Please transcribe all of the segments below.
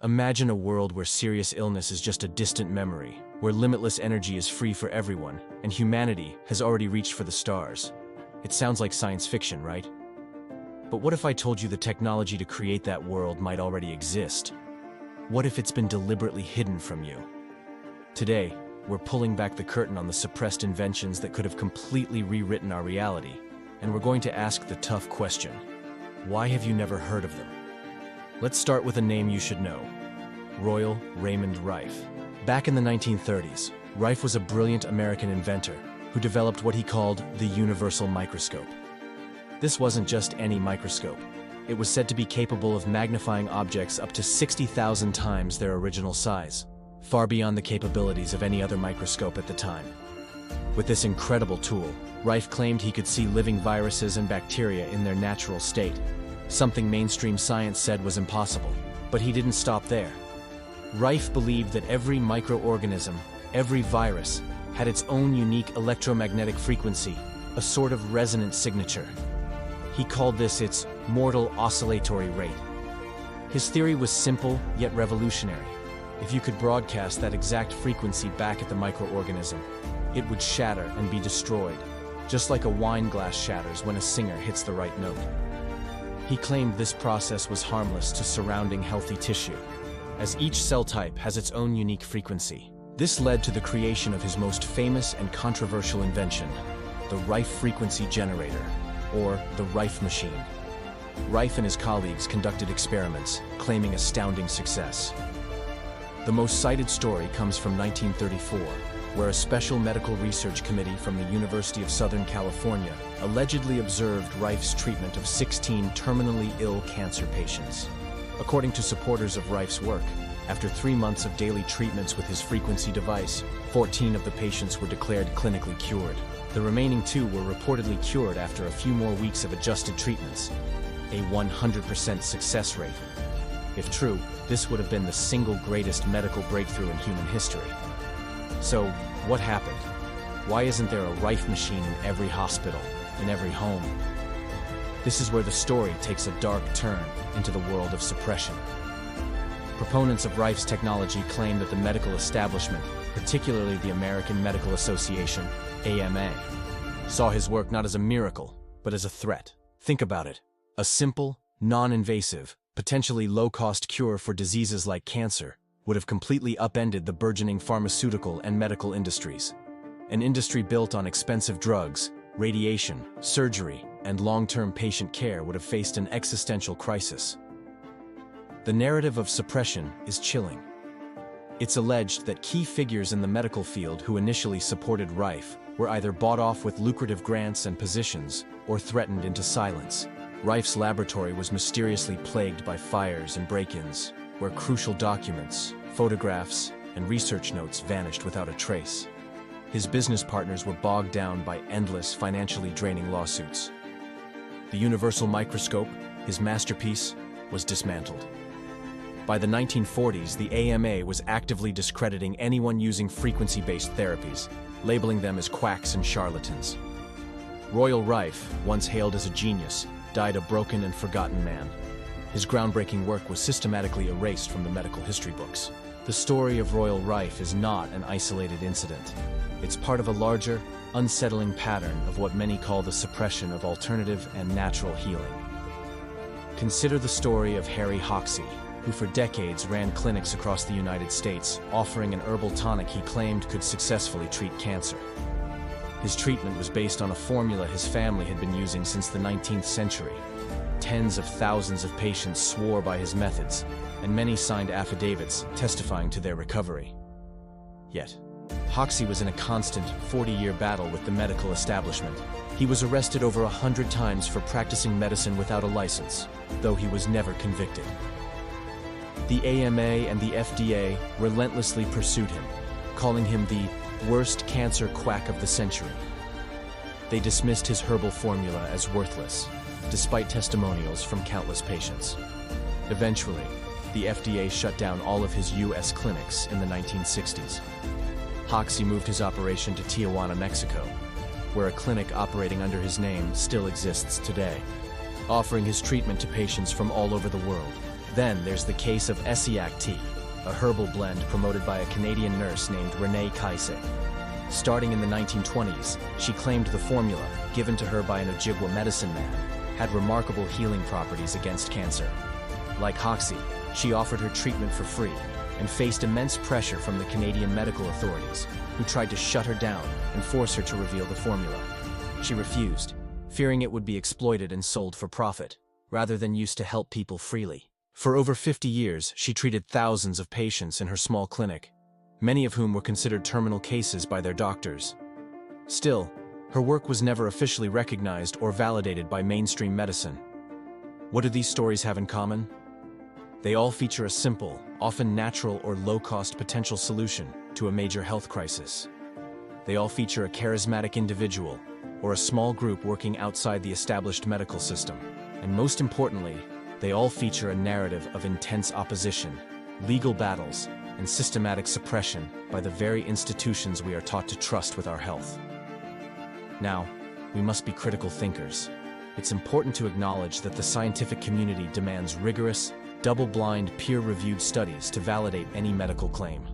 Imagine a world where serious illness is just a distant memory, where limitless energy is free for everyone, and humanity has already reached for the stars. It sounds like science fiction, right? But what if I told you the technology to create that world might already exist? What if it's been deliberately hidden from you? Today, we're pulling back the curtain on the suppressed inventions that could have completely rewritten our reality, and we're going to ask the tough question: why have you never heard of them? Let's start with a name you should know: Royal Raymond Rife. Back in the 1930s, Rife was a brilliant American inventor who developed what he called the universal microscope. This wasn't just any microscope. It was said to be capable of magnifying objects up to 60,000 times their original size, far beyond the capabilities of any other microscope at the time. With this incredible tool, Rife claimed he could see living viruses and bacteria in their natural state, something mainstream science said was impossible. But he didn't stop there. Rife believed that every microorganism, every virus, had its own unique electromagnetic frequency, a sort of resonant signature. He called this its mortal oscillatory rate. His theory was simple yet revolutionary. If you could broadcast that exact frequency back at the microorganism, it would shatter and be destroyed, just like a wine glass shatters when a singer hits the right note. He claimed this process was harmless to surrounding healthy tissue, as each cell type has its own unique frequency. This led to the creation of his most famous and controversial invention, the Rife frequency generator, or the Rife machine. Rife and his colleagues conducted experiments, claiming astounding success. The most cited story comes from 1934, where a special medical research committee from the University of Southern California allegedly observed Rife's treatment of 16 terminally ill cancer patients. According to supporters of Rife's work, after 3 months of daily treatments with his frequency device, 14 of the patients were declared clinically cured. The remaining 2 were reportedly cured after a few more weeks of adjusted treatments, a 100% success rate. If true, this would have been the single greatest medical breakthrough in human history. So, what happened? Why isn't there a Rife machine in every hospital, in every home? This is where the story takes a dark turn into the world of suppression. Proponents of Rife's technology claim that the medical establishment, particularly the American Medical Association, AMA, saw his work not as a miracle, but as a threat. Think about it. A simple, non-invasive, potentially low-cost cure for diseases like cancer would have completely upended the burgeoning pharmaceutical and medical industries. An industry built on expensive drugs, radiation, surgery, and long-term patient care would have faced an existential crisis. The narrative of suppression is chilling. It's alleged that key figures in the medical field who initially supported Rife were either bought off with lucrative grants and positions or threatened into silence. Rife's laboratory was mysteriously plagued by fires and break-ins, where crucial documents, photographs, and research notes vanished without a trace. His business partners were bogged down by endless, financially draining lawsuits. The universal microscope, his masterpiece, was dismantled. By the 1940s, the AMA was actively discrediting anyone using frequency-based therapies, labeling them as quacks and charlatans. Royal Rife, once hailed as a genius, died a broken and forgotten man. His groundbreaking work was systematically erased from the medical history books. The story of Royal Rife is not an isolated incident. It's part of a larger, unsettling pattern of what many call the suppression of alternative and natural healing. Consider the story of Harry Hoxsey, who for decades ran clinics across the United States, offering an herbal tonic he claimed could successfully treat cancer. His treatment was based on a formula his family had been using since the 19th century. Tens of thousands of patients swore by his methods, and many signed affidavits testifying to their recovery. Yet, Hoxsey was in a constant 40-year battle with the medical establishment. He was arrested over 100 times for practicing medicine without a license, though he was never convicted. The AMA and the FDA relentlessly pursued him, calling him the worst cancer quack of the century. They dismissed his herbal formula as worthless, despite testimonials from countless patients. Eventually, the FDA shut down all of his U.S. clinics in the 1960s. Hoxsey moved his operation to Tijuana, Mexico, where a clinic operating under his name still exists today, offering his treatment to patients from all over the world. Then there's the case of Essiac tea, a herbal blend promoted by a Canadian nurse named Renee Kaise. Starting in the 1920s, she claimed the formula, given to her by an Ojibwa medicine man, had remarkable healing properties against cancer. Like Hoxsey, she offered her treatment for free and faced immense pressure from the Canadian medical authorities, who tried to shut her down and force her to reveal the formula. She refused, fearing it would be exploited and sold for profit, rather than used to help people freely. For over 50 years, she treated thousands of patients in her small clinic, many of whom were considered terminal cases by their doctors. Still, her work was never officially recognized or validated by mainstream medicine. What do these stories have in common? They all feature a simple, often natural or low-cost potential solution to a major health crisis. They all feature a charismatic individual or a small group working outside the established medical system. And most importantly, they all feature a narrative of intense opposition, legal battles, and systematic suppression by the very institutions we are taught to trust with our health. Now, we must be critical thinkers. It's important to acknowledge that the scientific community demands rigorous, double-blind, peer-reviewed studies to validate any medical claim.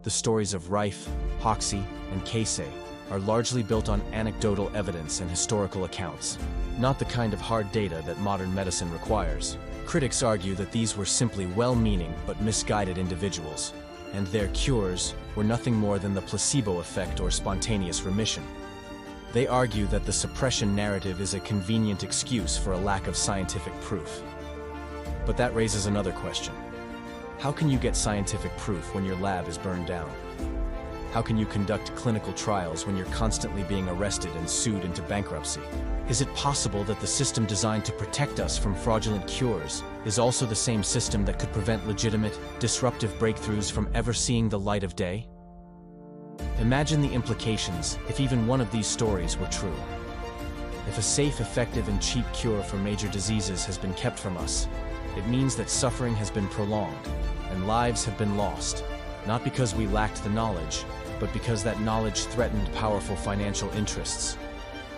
The stories of Rife, Hoxsey, and Kaise are largely built on anecdotal evidence and historical accounts, not the kind of hard data that modern medicine requires. Critics argue that these were simply well-meaning but misguided individuals, and their cures were nothing more than the placebo effect or spontaneous remission. They argue that the suppression narrative is a convenient excuse for a lack of scientific proof. But that raises another question. How can you get scientific proof when your lab is burned down? How can you conduct clinical trials when you're constantly being arrested and sued into bankruptcy? Is it possible that the system designed to protect us from fraudulent cures is also the same system that could prevent legitimate, disruptive breakthroughs from ever seeing the light of day? Imagine the implications if even one of these stories were true. If a safe, effective, and cheap cure for major diseases has been kept from us, it means that suffering has been prolonged and lives have been lost, not because we lacked the knowledge, but because that knowledge threatened powerful financial interests.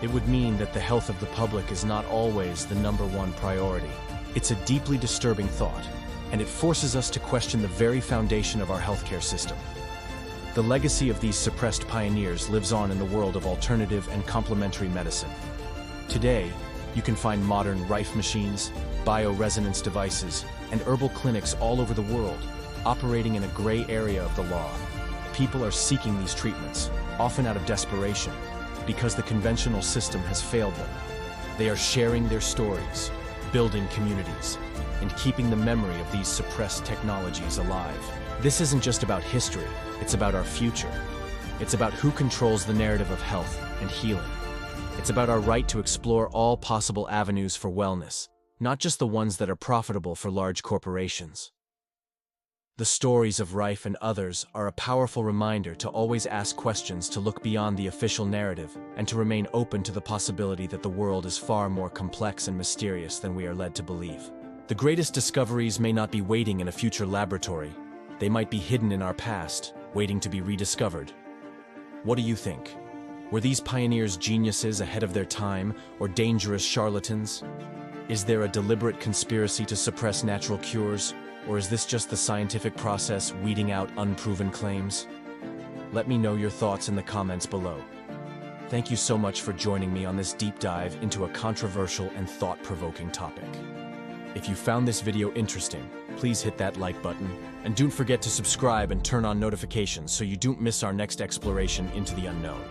It would mean that the health of the public is not always the #1 priority. It's a deeply disturbing thought, and it forces us to question the very foundation of our healthcare system. The legacy of these suppressed pioneers lives on in the world of alternative and complementary medicine. Today, you can find modern Rife machines, bioresonance devices, and herbal clinics all over the world, operating in a gray area of the law. People are seeking these treatments, often out of desperation, because the conventional system has failed them. They are sharing their stories, building communities, and keeping the memory of these suppressed technologies alive. This isn't just about history, it's about our future. It's about who controls the narrative of health and healing. It's about our right to explore all possible avenues for wellness, not just the ones that are profitable for large corporations. The stories of Rife and others are a powerful reminder to always ask questions, to look beyond the official narrative, and to remain open to the possibility that the world is far more complex and mysterious than we are led to believe. The greatest discoveries may not be waiting in a future laboratory. They might be hidden in our past, waiting to be rediscovered. What do you think? Were these pioneers geniuses ahead of their time, or dangerous charlatans? Is there a deliberate conspiracy to suppress natural cures? Or is this just the scientific process weeding out unproven claims? Let me know your thoughts in the comments below. Thank you so much for joining me on this deep dive into a controversial and thought-provoking topic. If you found this video interesting, please hit that like button, and don't forget to subscribe and turn on notifications so you don't miss our next exploration into the unknown.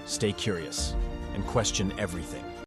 Stay curious and question everything.